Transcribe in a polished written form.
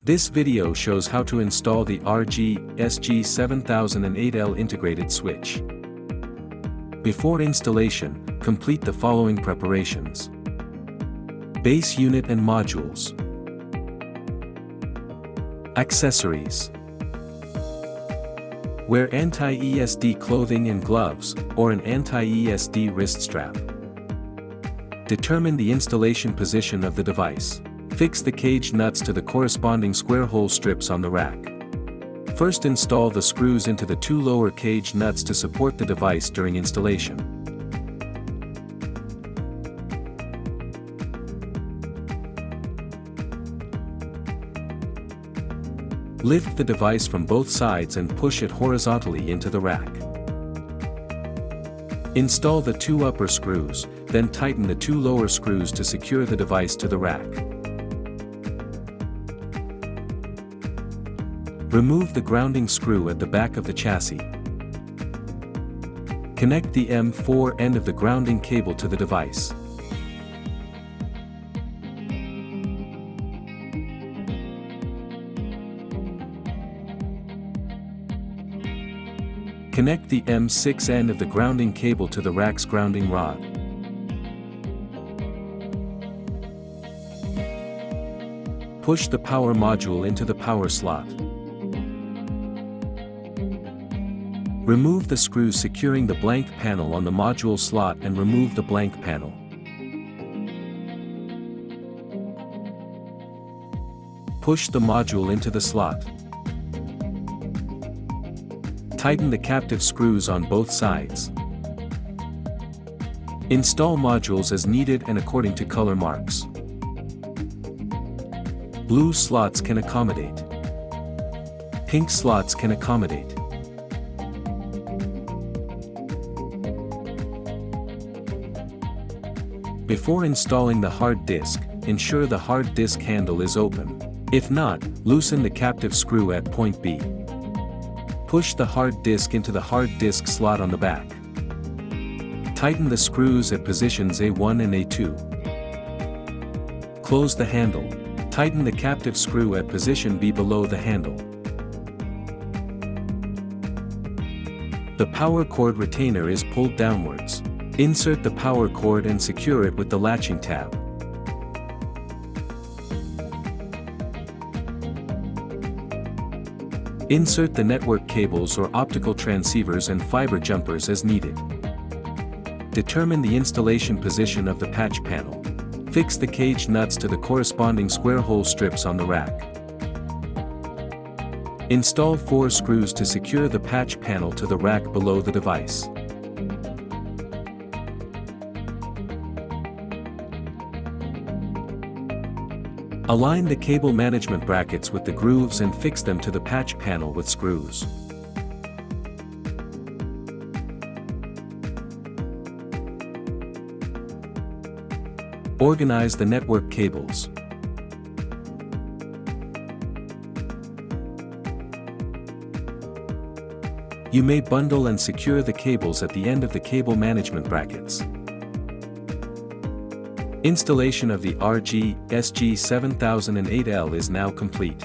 This video shows how to install the RG-SG7008L integrated switch. Before installation, complete the following preparations. Base unit and modules. Accessories. Wear anti-ESD clothing and gloves, or an anti-ESD wrist strap. Determine the installation position of the device. Fix the cage nuts to the corresponding square hole strips on the rack. First, install the screws into the two lower cage nuts to support the device during installation. Lift the device from both sides and push it horizontally into the rack. Install the two upper screws, then tighten the two lower screws to secure the device to the rack. Remove the grounding screw at the back of the chassis. Connect the M4 end of the grounding cable to the device. Connect the M6 end of the grounding cable to the rack's grounding rod. Push the power module into the power slot. Remove the screws securing the blank panel on the module slot and remove the blank panel. Push the module into the slot. Tighten the captive screws on both sides. Install modules as needed and according to color marks. Blue slots can accommodate. Pink slots can accommodate. Before installing the hard disk, ensure the hard disk handle is open. If not, loosen the captive screw at point B. Push the hard disk into the hard disk slot on the back. Tighten the screws at positions A1 and A2. Close the handle. Tighten the captive screw at position B below the handle. The power cord retainer is pulled downwards. Insert the power cord and secure it with the latching tab. Insert the network cables or optical transceivers and fiber jumpers as needed. Determine the installation position of the patch panel. Fix the cage nuts to the corresponding square hole strips on the rack. Install 4 screws to secure the patch panel to the rack below the device. Align the cable management brackets with the grooves and fix them to the patch panel with screws. Organize the network cables. You may bundle and secure the cables at the end of the cable management brackets. Installation of the RG-SG7008L is now complete.